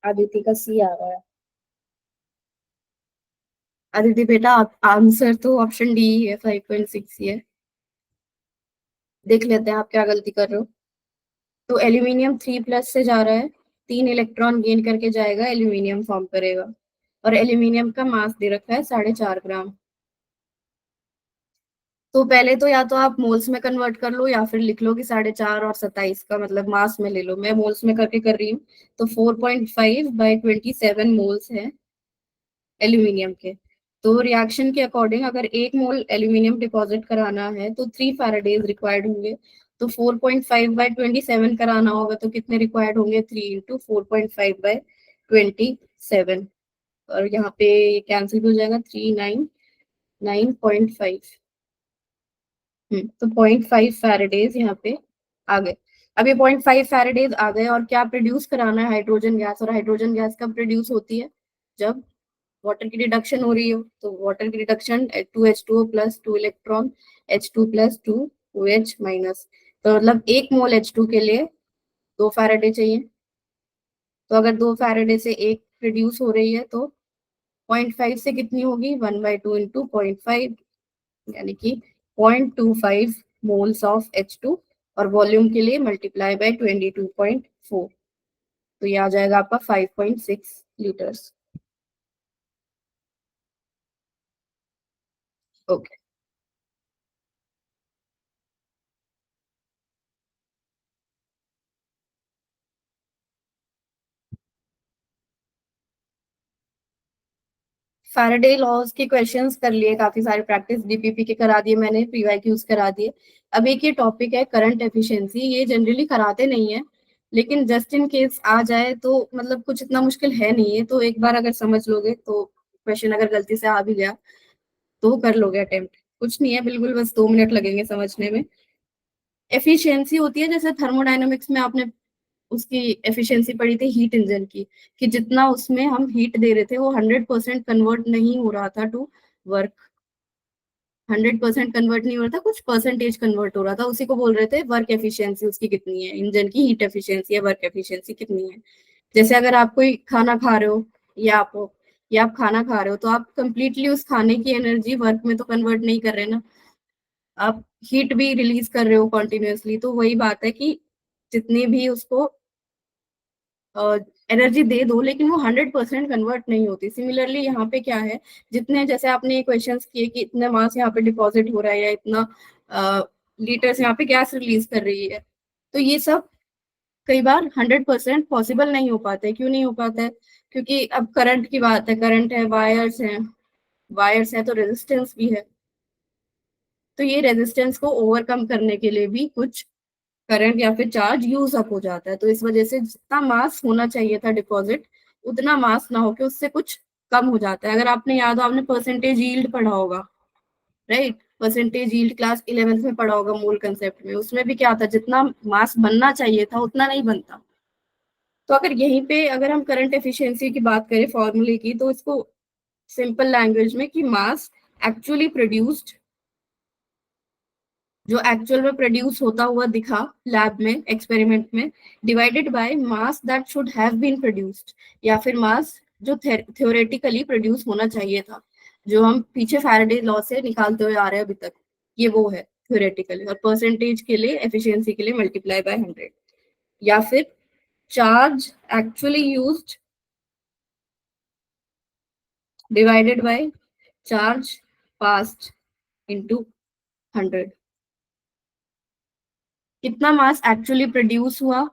आदिति का सी आ रहा है। आदिति बेटा, आंसर तो ऑप्शन डी ही है, 5.6 ही है। देख लेते हैं आप क्या गलती कर रहे हो। तो एल्यूमिनियम 3+ से जा रहा है, 3 इलेक्ट्रॉन गेन करके जाएगा, एल्यूमिनियम फॉर्म करेगा। और एल्यूमिनियम का मास दे रखा है 4.5 ग्राम। तो पहले तो या तो आप मोल्स में कन्वर्ट कर लो या फिर लिख लो कि 4.5 और 27 का मतलब मास में ले लो। मैं मोल्स में करके कर रही हूँ। तो 4.5/27 मोल्स है एल्यूमिनियम के। तो रिएक्शन के अकॉर्डिंग अगर 1 मोल एल्यूमिनियम डिपॉजिट कराना है तो 3 फैराडेज रिक्वायर्ड होंगे। तो 4.5/27 कराना होगा तो कितने रिक्वायर्ड होंगे, 3 × 4.5/27। और यहाँ पे कैंसिल हो जाएगा, 399.5। तो 0.5 फैराडेज यहाँ पे आ गए। अब ये 0.5 फैराडेज आ गए और क्या प्रोड्यूस कराना है, हाइड्रोजन गैस। और हाइड्रोजन गैस कब प्रोड्यूस होती है, जब वाटर की रिडक्शन हो रही हो। तो वाटर की reduction 2H2O+ 2 electron, H2+2 OH-। तो मतलब 1 मोल H2 के लिए 2 फैराडे चाहिए। तो अगर 2 फैराडे से एक प्रोड्यूस हो रही है तो 0.5 से कितनी होगी, 1/2 × 0.5, यानी कि 0.25 मोल्स ऑफ H2। और वॉल्यूम के लिए मल्टीप्लाई बाय 22.4। तो ये आ जाएगा आपका 5.6 लीटर्स। ओके। फैराडे लॉज के क्वेश्चंस कर लिए, काफी सारे प्रैक्टिस डीपीपी के करा दिए मैंने, पीवाईक्यूज करा दिए। अब एक ये टॉपिक है करंट एफिशिएंसी, ये जनरली कराते नहीं है, लेकिन जस्ट इन केस आ जाए तो मतलब कुछ इतना मुश्किल है नहीं है। तो एक बार अगर समझ लोगे तो क्वेश्चन अगर गलती से आ भी गया तो कर लोगे अटेम्प्ट, कुछ नहीं है बिल्कुल, बस 2 मिनट लगेंगे समझने में। एफिशिएंसी होती है जैसे थर्मोडायनेमिक्स में आपने उसकी एफिशिएंसी पढ़ी थी हीट इंजन की, कि जितना उसमें हम हीट दे रहे थे वो 100% कन्वर्ट नहीं हो रहा था टू वर्क। 100% कन्वर्ट नहीं हो रहा था, कुछ परसेंटेज कन्वर्ट हो रहा था, उसी को बोल रहे थे वर्क एफिशिएंसी उसकी कितनी है, इंजन की हीट एफिशिएंसी या वर्क एफिशिएंसी कितनी है। जैसे अगर आप कोई खाना खा रहे हो या आप खाना खा रहे हो तो आप कंप्लीटली उस खाने की एनर्जी वर्क में तो कन्वर्ट नहीं कर रहे ना, आप हीट भी रिलीज कर रहे हो कॉन्टिन्यूअसली। तो वही बात है कि जितनी भी उसको एनर्जी दे दो लेकिन वो 100% कन्वर्ट नहीं होती। सिमिलरली यहाँ पे क्या है, जितने जैसे आपने क्वेश्चंस किए कि इतना मास यहाँ पे डिपॉजिट हो रहा है या इतना लीटर्स यहाँ पे गैस रिलीज कर रही है, तो ये सब कई बार 100% पॉसिबल नहीं हो पाता है। क्यों नहीं हो पाता है, क्योंकि अब करंट की बात है, करंट है, वायर्स है तो रेजिस्टेंस भी है। तो ये रेजिस्टेंस को ओवरकम करने के लिए भी कुछ करंट या फिर चार्ज यूज अप हो जाता है। तो इस वजह से जितना मास होना चाहिए था डिपॉजिट, उतना मास ना होके उससे कुछ कम हो जाता है। अगर आपने याद हो, आपने परसेंटेज यील्ड पढ़ा होगा, right. Percentage yield class 11th में पढ़ा होगा मूल कंसेप्ट में, उसमें भी क्या था, जितना मास बनना चाहिए था उतना नहीं बनता। तो अगर यहीं पे अगर हम करंट एफिशिएंसी की बात करें फॉर्मूले की, तो इसको सिंपल लैंग्वेज में कि मास एक्चुअली प्रोड्यूस्ड, जो एक्चुअल में प्रोड्यूस होता हुआ दिखा लैब में एक्सपेरिमेंट में, divided by mass that should have been produced, या फिर मास जो थ्योरेटिकली प्रोड्यूस होना चाहिए था, जो हम पीछे फैराडे लॉ से निकालते हुए आ रहे हैं अभी तक, ये वो है थ्योरेटिकली। और परसेंटेज के लिए, एफिशिएंसी के लिए मल्टीप्लाई बाय 100, या फिर charge actually used divided by charge passed into 100। कितना मास एक्चुअली प्रोड्यूस हुआ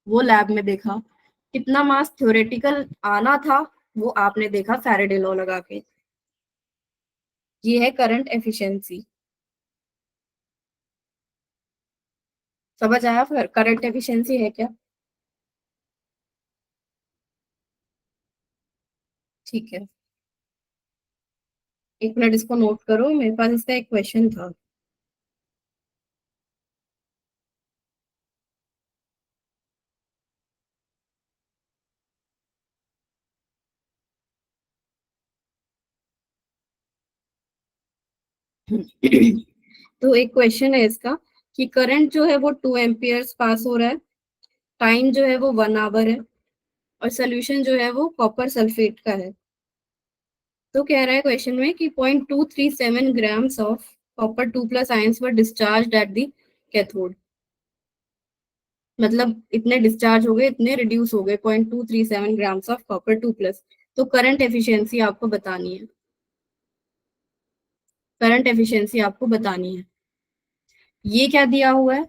वो लैब में देखा, कितना मास थ्योरेटिकल आना था वो आपने देखा फैराडे लॉ लगा के। ये है करंट एफिशिएंसी। समझ आया फिर करंट एफिशिएंसी है क्या? ठीक है, 1 मिनट इसको नोट करो, मेरे पास इसका एक क्वेश्चन था। तो एक क्वेश्चन है इसका कि करंट जो है वो 2 एम्पियर्स पास हो रहा है, टाइम जो है वो 1 आवर है, और सोल्यूशन जो है वो कॉपर सल्फेट का है। तो कह रहा है क्वेश्चन में कि 0.237 grams of copper 2+ ions were discharge at the cathode. मतलब इतने डिस्चार्ज हो गए, इतने रिड्यूस हो गए, 0.237 ग्राम्स ऑफ कॉपर 2+। तो करंट एफिशिएंसी आपको बतानी है, करंट एफिशिएंसी आपको बतानी है। ये क्या दिया हुआ है,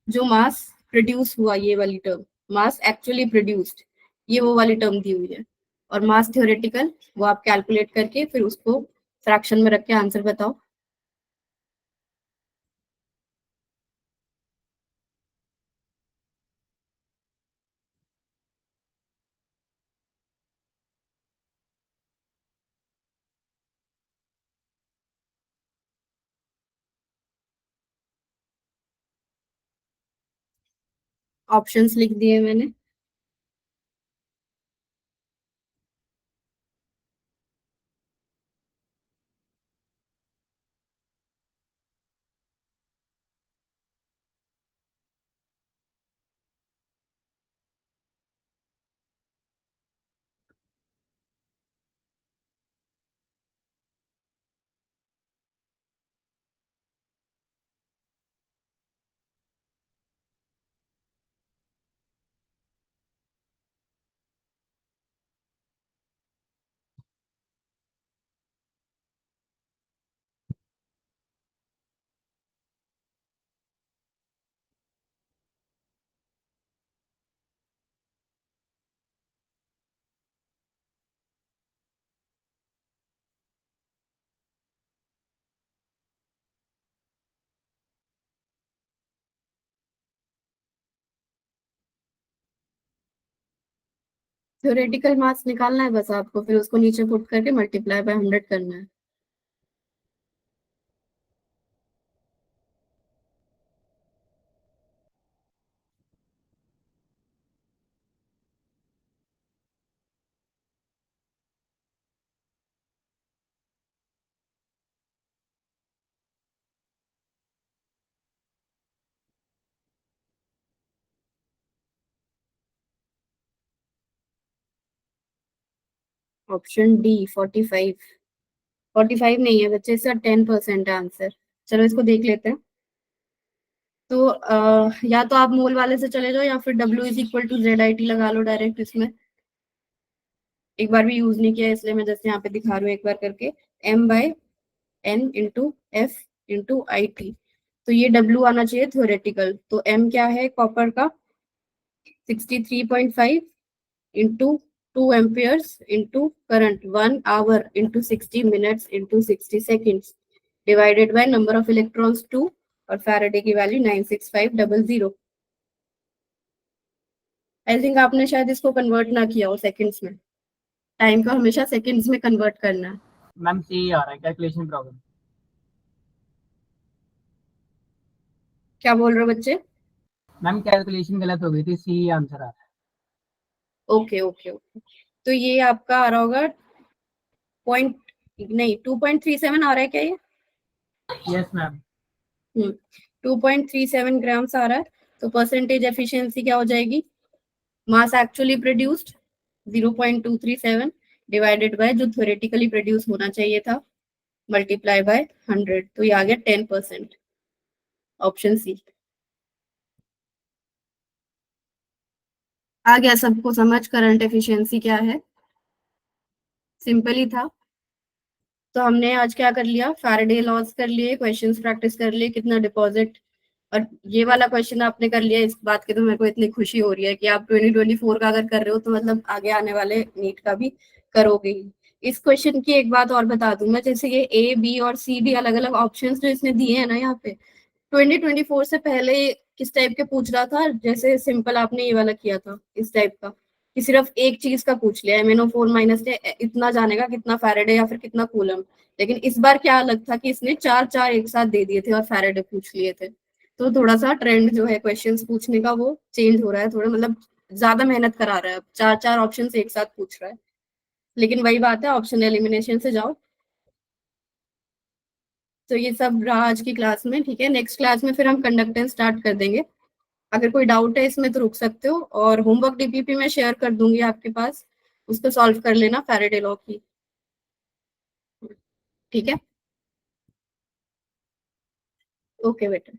जो मास प्रोड्यूस हुआ, ये वाली टर्म मास एक्चुअली प्रोड्यूस्ड, ये वो वाली टर्म दी हुई है। और मास थ्योरेटिकल वो आप कैलकुलेट करके फिर उसको फ्रैक्शन में रख के आंसर बताओ। ऑप्शंस लिख दिए मैंने। थ्योरेटिकल मास निकालना है बस आपको, फिर उसको नीचे पुट करके मल्टीप्लाई बाय 100 करना है। Option D 45। 45 नहीं है बच्चे, इसका 10% है आंसर। चलो इसको देख लेते हैं। तो या तो आप मोल वाले से चले जाओ या फिर W = ZIT लगा लो डायरेक्ट इसमें। एक बार भी यूज नहीं किया इसलिए मैं जैसे यहाँ पे दिखा रही हूँ एक बार करके। M/N × F × IT। तो ये W आना चाहिए थ्योरेटिकल। तो M क्या है कॉपर का, 63.5 into 2 amperes into current 1 hour into 60 minutes into 60 seconds divided by number of electrons 2 और फैराडे की वैल्यू 96500। आई थिंक आपने शायद इसको कन्वर्ट ना किया हो सेकंड्स में। टाइम को हमेशा सेकंड्स में कन्वर्ट करना है। मैम सी आ रहा है, कैलकुलेशन प्रॉब्लम। क्या बोल रहे हो बच्चे? मैम कैलकुलेशन गलत हो गई थी, सी आंसर आ रहा ओके ओके ओके। तो ये आपका आ रहा होगा पॉइंट, नहीं 2.37 आ रहा है क्या ये? है। Yes ma'am. 2.37 ग्राम्स आ रहा है। तो परसेंटेज एफिशिएंसी क्या हो जाएगी, मास एक्चुअली प्रोड्यूस्ड 0.237 डिवाइडेड बाय जो थ्योरेटिकली प्रोड्यूस होना चाहिए था मल्टीप्लाई बाय 100। तो ये आ गया 10%। Option C. आ गया सबको समझ करंट एफिशिएंसी क्या है? सिंपल ही था। तो हमने आज क्या कर लिया, फैराडे लॉज कर लिए, क्वेश्चंस प्रैक्टिस कर लिए, कितना डिपॉजिट। और ये वाला क्वेश्चन आपने कर लिया, इस बात की तो मेरे को इतनी खुशी हो रही है कि आप 2024 का अगर कर रहे हो तो मतलब आगे आने वाले नीट का भी करोगे ही। इस क्वेश्चन की एक बात और बता दूं मैं, जैसे ये A, B और C, D अलग अलग ऑप्शंस जो इसने दिए हैं ना यहाँ पे, 2024 से पहले किस टाइप के पूछ रहा था, जैसे सिंपल आपने ये वाला किया था इस टाइप का कि सिर्फ एक चीज का पूछ लिया, MnO4 माइनस ने इतना जानेगा कितना फैराडे या फिर कितना कूलम। लेकिन इस बार क्या अलग था कि इसने चार चार एक साथ दे दिए थे और फैराडे पूछ लिए थे। तो थोड़ा सा ट्रेंड जो है क्वेश्चंस पूछने का वो चेंज हो रहा है थोड़ा, मतलब ज्यादा मेहनत करा रहा है, चार चार ऑप्शन एक साथ पूछ रहा है। लेकिन वही बात है, ऑप्शन एलिमिनेशन से जाओ। तो ये सब रहा आज की क्लास में, ठीक है। नेक्स्ट क्लास में फिर हम कंडक्टेंस स्टार्ट कर देंगे। अगर कोई डाउट है इसमें तो रुक सकते हो, और होमवर्क डीपीपी में शेयर कर दूंगी आपके पास, उसको सॉल्व कर लेना फैराडे लॉ की। ठीक है, ओके बेटा।